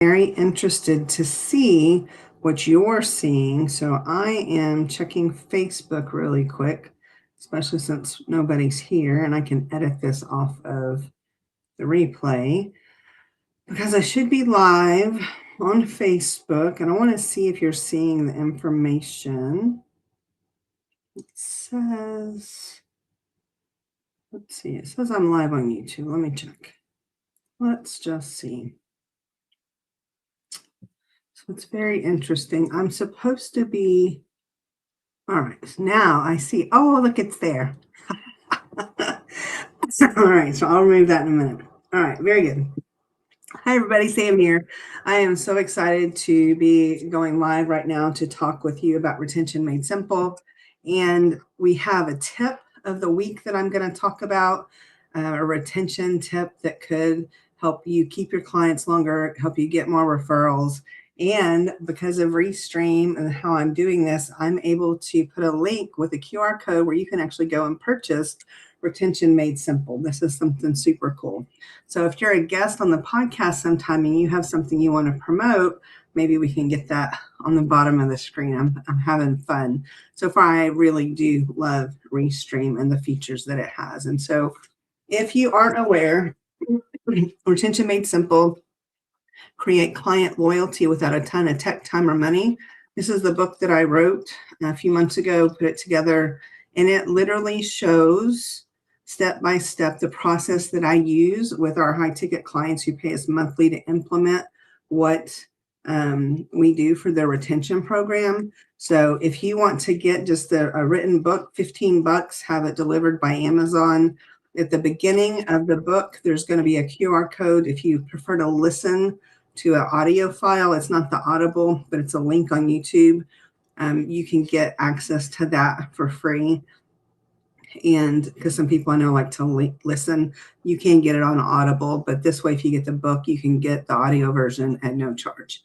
Very interested to see what you're seeing. So I am checking Facebook really quick, especially since nobody's here and I can edit this off of the replay because I should be live on Facebook and I want to see if you're seeing the information. It says, let's see, it says I'm live on YouTube. Let me check. Let's just see. So it's very interesting. I'm supposed to be, all right, so now I see, oh, look, it's there. All right, so I'll remove that in a minute. All right, very good. Hi, everybody, Sam here. I am so excited to be going live right now to talk with you about Retention Made Simple. And we have a tip of the week that I'm going to talk about, a retention tip that could help you keep your clients longer, help you get more referrals. And because of Restream and how I'm doing this, I'm able to put a link with a QR code where you can actually go and purchase Retention Made Simple. This is something super cool. So if you're a guest on the podcast sometime and you have something you want to promote, maybe we can get that on the bottom of the screen. I'm having fun. So far, I really do love Restream and the features that it has. And so if you aren't aware, Retention Made Simple, create client loyalty without a ton of tech, time, or money. This is the book that I wrote a few months ago, put it together, and it literally shows step by step the process that I use with our high ticket clients who pay us monthly to implement what we do for their retention program. So if you want to get just a written book, $15, have it delivered by Amazon. At the beginning of the book, there's going to be a QR code. If you prefer to listen to an audio file, it's not the Audible, but it's a link on YouTube. You can get access to that for free. And because some people I know like to listen, you can get it on Audible, but this way, if you get the book, you can get the audio version at no charge.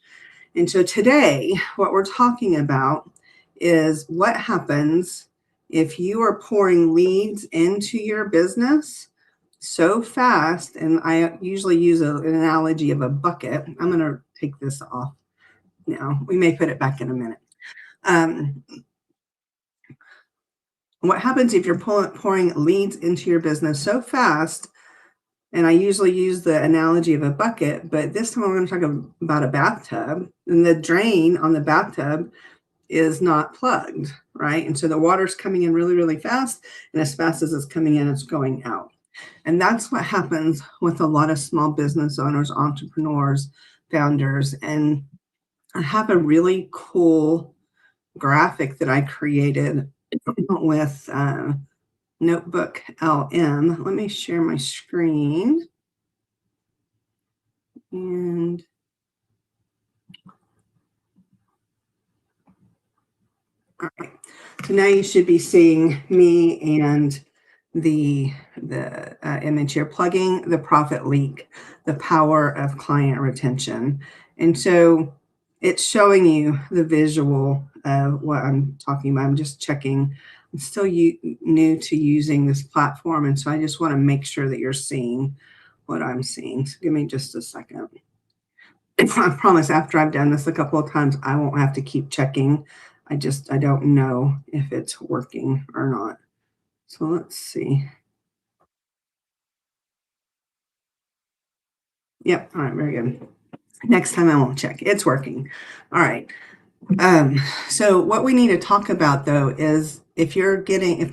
And so today, what we're talking about is what happens if you are pouring leads into your business so fast. And I usually use an analogy of a bucket. I'm going to take this off now. We may put it back in a minute. What happens if you're pouring leads into your business so fast? And I usually use the analogy of a bucket, but this time I'm going to talk about a bathtub. And the drain on the bathtub is not plugged, right? And so the water's coming in really, really fast. And as fast as it's coming in, it's going out. And that's what happens with a lot of small business owners, entrepreneurs, founders. And I have a really cool graphic that I created with Notebook LM. Let me share my screen. And all right, so now you should be seeing me and the image here, plugging the profit leak, the power of client retention. And so it's showing you the visual of what I'm talking about. I'm just checking. I'm still new to using this platform, and so I just want to make sure that you're seeing what I'm seeing. So give me just a second. I promise after I've done this a couple of times, I won't have to keep checking. I don't know if it's working or not. So let's see. Yep. All right. Very good. Next time I won't check. It's working. All right. So what we need to talk about though is if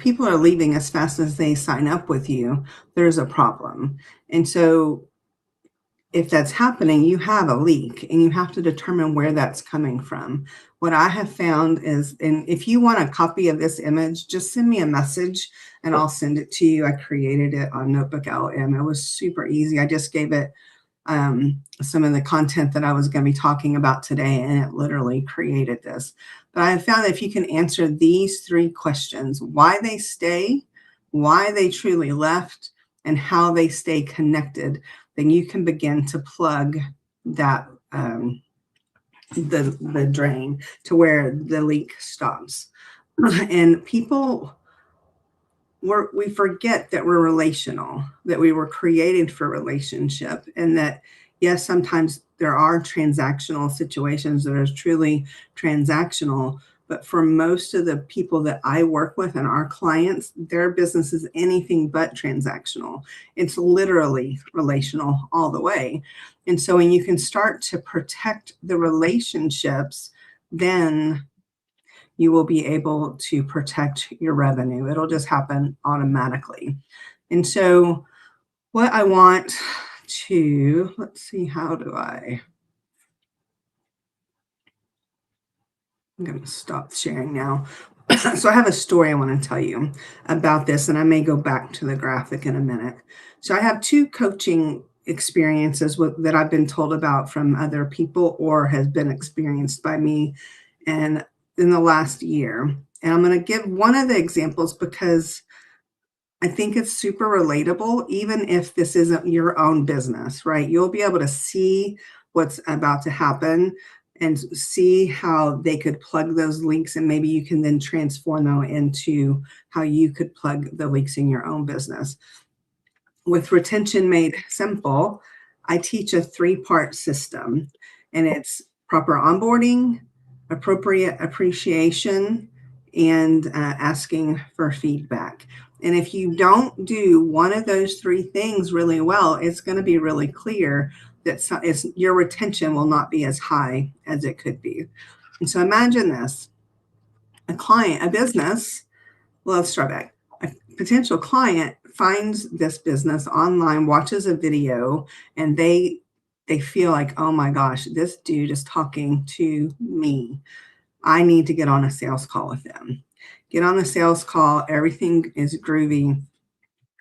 people are leaving as fast as they sign up with you, there's a problem. And so if that's happening, you have a leak and you have to determine where that's coming from. What I have found is, and if you want a copy of this image, just send me a message and I'll send it to you. I created it on Notebook LM. It was super easy. I just gave it some of the content that I was going to be talking about today, and it literally created this. But I have found that if you can answer these 3 questions, why they stay, why they truly left, and how they stay connected, then you can begin to plug that the drain to where the leak stops. And people, we forget that we're relational, that we were created for relationship, and that Yes, sometimes there are transactional situations that are truly transactional, but for most of the people that I work with and our clients, their business is anything but transactional. It's literally relational all the way. And so when you can start to protect the relationships, then you will be able to protect your revenue. It'll just happen automatically. And so what I want to, let's see, how do I'm going to stop sharing now. So I have a story I want to tell you about this, and I may go back to the graphic in a minute. So I have two coaching experiences that I've been told about from other people or has been experienced by me and in the last year. And I'm going to give one of the examples because I think it's super relatable, even if this isn't your own business, right? You'll be able to see what's about to happen and see how they could plug those leaks, and maybe you can then transform them into how you could plug the leaks in your own business. With Retention Made Simple, I teach a three-part system, and it's proper onboarding, appropriate appreciation, and asking for feedback. And if you don't do one of those three things really well, it's going to be really clear that your retention will not be as high as it could be. And so imagine this: a business, well, let's start back. A potential client finds this business online, watches a video, and they feel like, oh my gosh, this dude is talking to me. I need to get on a sales call with them. Get on the sales call. Everything is groovy.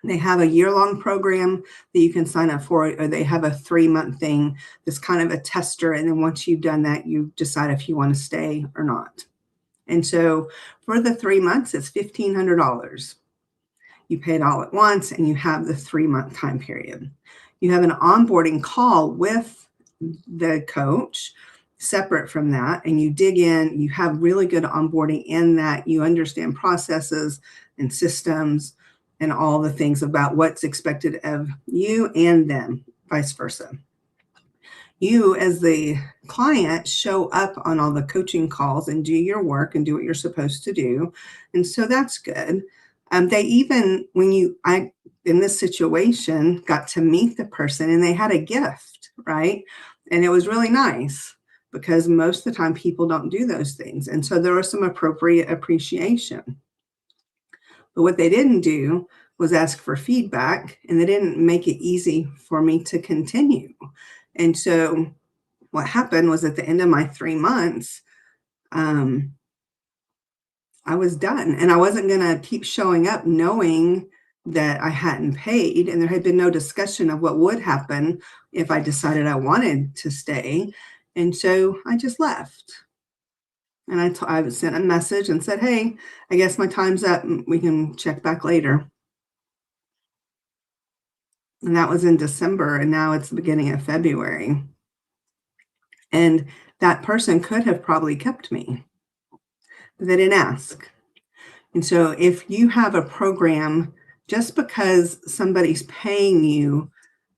They have a year-long program that you can sign up for, or they have a 3-month thing that's kind of a tester. And then once you've done that, you decide if you want to stay or not. And so for the 3 months, it's $1,500. You pay it all at once, and you have the 3-month time period. You have an onboarding call with the coach separate from that, and you dig in. You have really good onboarding in that you understand processes and systems and all the things about what's expected of you and them, vice versa. You, as the client, show up on all the coaching calls and do your work and do what you're supposed to do. And so that's good. They even, in this situation, got to meet the person, and they had a gift, right? And it was really nice because most of the time people don't do those things. And so there was some appropriate appreciation. But what they didn't do was ask for feedback, and they didn't make it easy for me to continue. And so what happened was at the end of my 3 months, I was done, and I wasn't going to keep showing up knowing that I hadn't paid, and there had been no discussion of what would happen if I decided I wanted to stay. And so I just left. And I sent a message and said, hey, I guess my time's up. We can check back later. And that was in December, and now it's the beginning of February. And that person could have probably kept me, but they didn't ask. And so if you have a program, just because somebody's paying you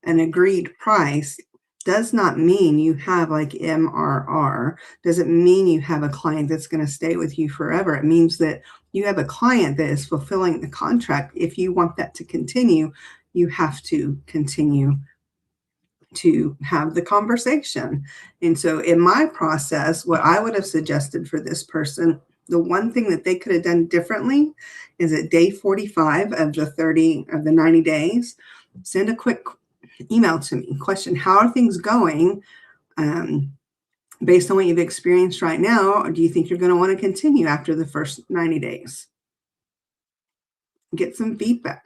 an agreed price does not mean you have like MRR. Doesn't mean you have a client that's going to stay with you forever. It means that you have a client that is fulfilling the contract. If you want that to continue, you have to continue to have the conversation. And so in my process, what I would have suggested for this person, the one thing that they could have done differently is at day 45 of the 90 days, send a quick email to me. Question, how are things going? Based on what you've experienced right now, or do you think you're going to want to continue after the first 90 days? Get some feedback.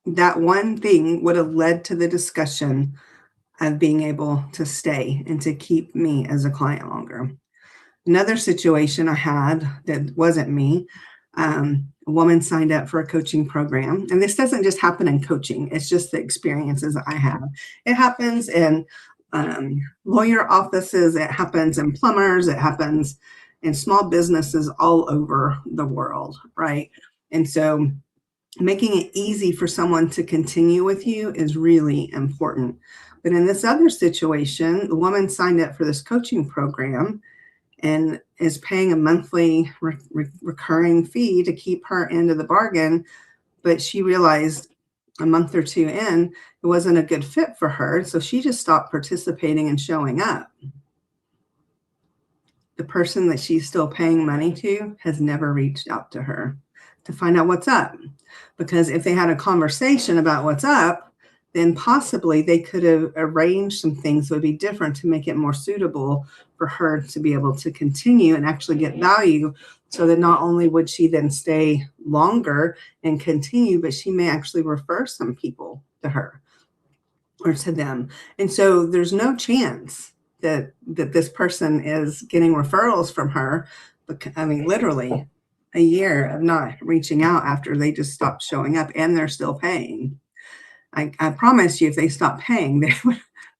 That one thing would have led to the discussion of being able to stay and to keep me as a client longer. Another situation I had that wasn't me, a woman signed up for a coaching program. And this doesn't just happen in coaching. It's just the experiences I have. It happens in lawyer offices. It happens in plumbers. It happens in small businesses all over the world, right? And so making it easy for someone to continue with you is really important. But in this other situation, the woman signed up for this coaching program and is paying a monthly recurring fee to keep her end of the bargain. But she realized a month or two in, it wasn't a good fit for her. So she just stopped participating and showing up. The person that she's still paying money to has never reached out to her to find out what's up. Because if they had a conversation about what's up, then possibly they could have arranged some things that would be different to make it more suitable for her to be able to continue and actually get value, so that not only would she then stay longer and continue, but she may actually refer some people to her or to them. And so there's no chance that this person is getting referrals from her. I mean, literally a year of not reaching out after they just stopped showing up, and they're still paying. I promise you, if they stopped paying,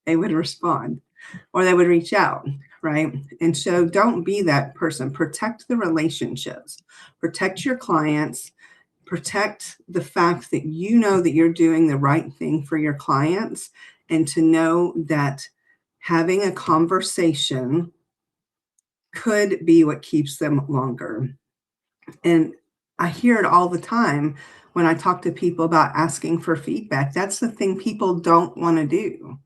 they would respond, or they would reach out, right? And so don't be that person. Protect the relationships, protect your clients, protect the fact that you know that you're doing the right thing for your clients, and to know that having a conversation could be what keeps them longer. And I hear it all the time when I talk to people about asking for feedback. That's the thing people don't want to do.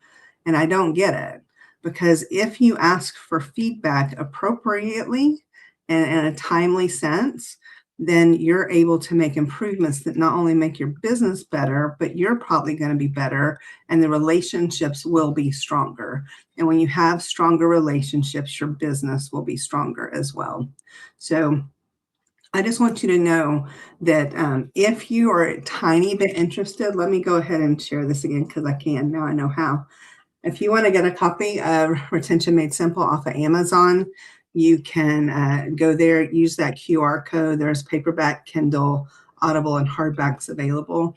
And I don't get it, because if you ask for feedback appropriately and in a timely sense, then you're able to make improvements that not only make your business better, but you're probably going to be better, and the relationships will be stronger. And when you have stronger relationships, your business will be stronger as well. So I just want you to know that if you are a tiny bit interested, let me go ahead and share this again, because I can. Now I know how. If you want to get a copy of Retention Made Simple off of Amazon, you can go there, use that QR code. There's paperback, Kindle, Audible, and hardbacks available.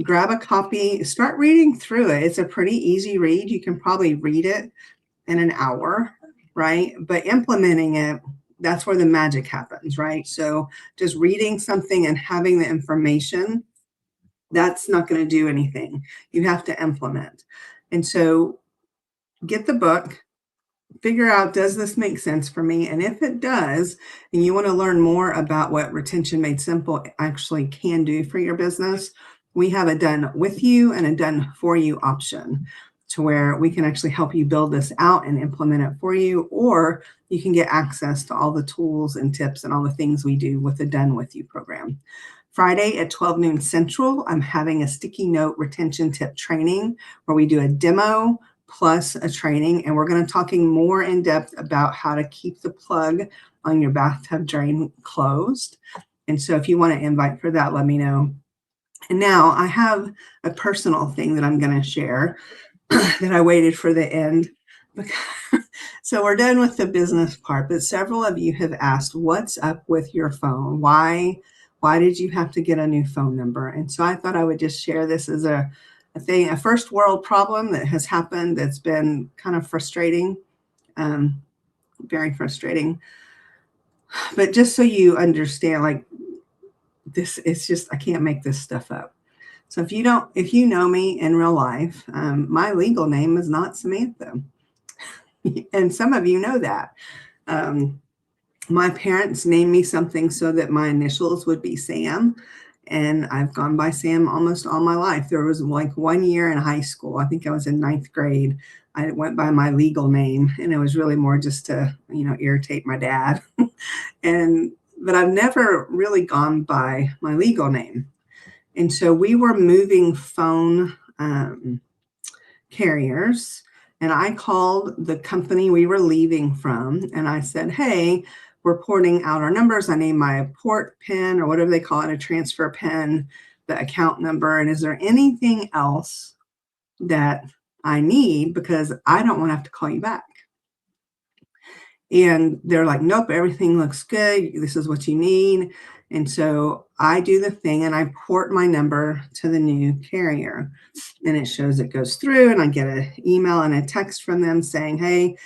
Grab a copy, start reading through it. It's a pretty easy read. You can probably read it in an hour, right? But implementing it, that's where the magic happens, right? So just reading something and having the information, that's not going to do anything. You have to implement. And so get the book, figure out, does this make sense for me? And if it does, and you want to learn more about what Retention Made Simple actually can do for your business, we have a done with you and a done for you option, to where we can actually help you build this out and implement it for you, or you can get access to all the tools and tips and all the things we do with the Done With You program. Friday at 12 noon Central, I'm having a sticky note retention tip training where we do a demo plus a training, and we're going to talking more in depth about how to keep the plug on your bathtub drain closed. And so if you want to invite for that, let me know. And now I have a personal thing that I'm going to share that I waited for the end. So we're done with the business part, but several of you have asked, what's up with your phone? Why did you have to get a new phone number? And so I thought I would just share this as a thing, a first world problem that has happened that's been kind of frustrating, very frustrating. But just so you understand, like, this, it's just, I can't make this stuff up. So if you know me in real life, my legal name is not Samantha. And some of you know that. My parents named me something so that my initials would be Sam. And I've gone by Sam almost all my life. There was like 1 year in high school, I think I was in 9th grade, I went by my legal name, and it was really more just to, irritate my dad. But I've never really gone by my legal name. And so we were moving phone carriers, and I called the company we were leaving from, and I said, hey, we're porting out our numbers. I named my port pin, or whatever they call it, a transfer pin, the account number, and is there anything else that I need, because I don't want to have to call you back. And they're like, nope, everything looks good. This is what you need. And so I do the thing, and I port my number to the new carrier, and it shows it goes through, and I get an email and a text from them saying, hey,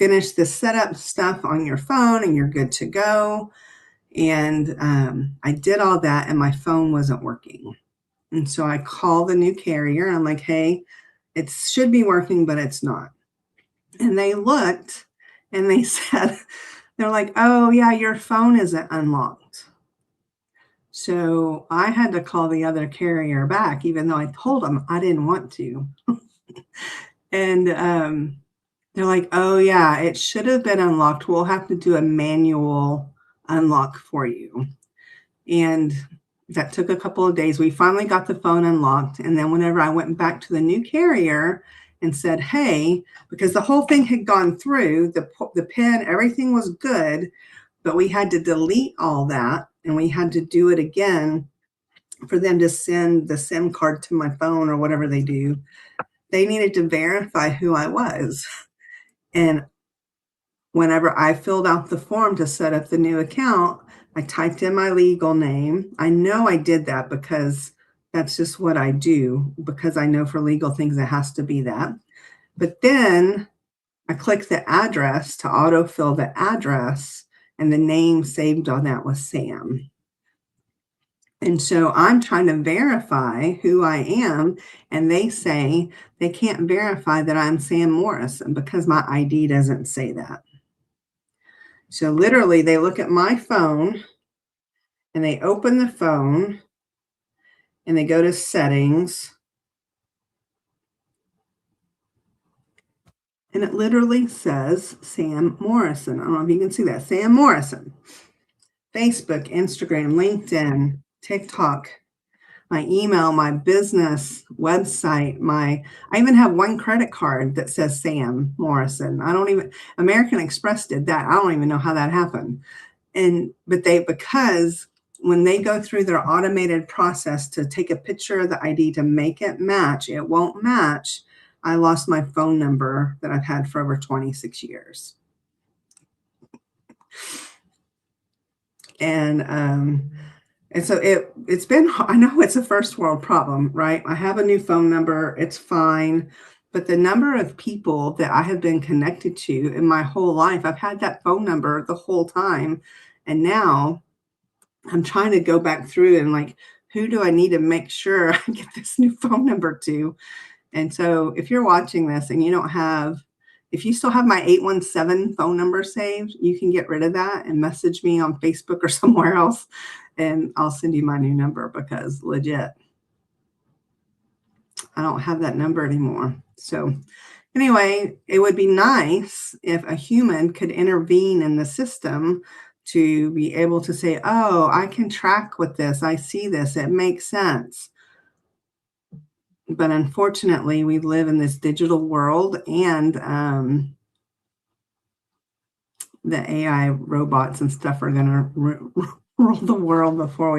finish the setup stuff on your phone and you're good to go. And I did all that, and my phone wasn't working. And so I call the new carrier, and I'm like, hey, It should be working, but it's not. And they looked and they said, they're like, oh, yeah, your phone isn't unlocked. So I had to call the other carrier back, even though I told them I didn't want to. And they're like, oh, yeah, it should have been unlocked. We'll have to do a manual unlock for you. And that took a couple of days. We finally got the phone unlocked. And then whenever I went back to the new carrier and said, hey, because the whole thing had gone through, the PIN, everything was good, but we had to delete all that and we had to do it again for them to send the SIM card to my phone or whatever they do. They needed to verify who I was. And whenever I filled out the form to set up the new account, I typed in my legal name. I know I did that because that's just what I do, because I know for legal things it has to be that. But then I clicked the address to autofill the address, and the name saved on that was Sam. And so I'm trying to verify who I am, and they say they can't verify that I'm Sam Morrison because my ID doesn't say that. So literally, they look at my phone and they open the phone and they go to settings. And it literally says Sam Morrison. I don't know if you can see that. Sam Morrison. Facebook, Instagram, LinkedIn, TikTok, my email, my business website, I even have one credit card that says Sam Morrison. American Express did that. I don't even know how that happened. But because when they go through their automated process to take a picture of the ID to make it match, it won't match. I lost my phone number that I've had for over 26 years. And so it's been, I know it's a first world problem, right? I have a new phone number, it's fine. But the number of people that I have been connected to in my whole life, I've had that phone number the whole time. And now I'm trying to go back through and like, who do I need to make sure I get this new phone number to? And so if you're watching this and you don't have, if you still have my 817 phone number saved, you can get rid of that and message me on Facebook or somewhere else, and I'll send you my new number, because legit, I don't have that number anymore. So anyway, it would be nice if a human could intervene in the system to be able to say, oh, I can track with this. I see this. It makes sense. But unfortunately, we live in this digital world, and the AI robots and stuff are going to rule the world before we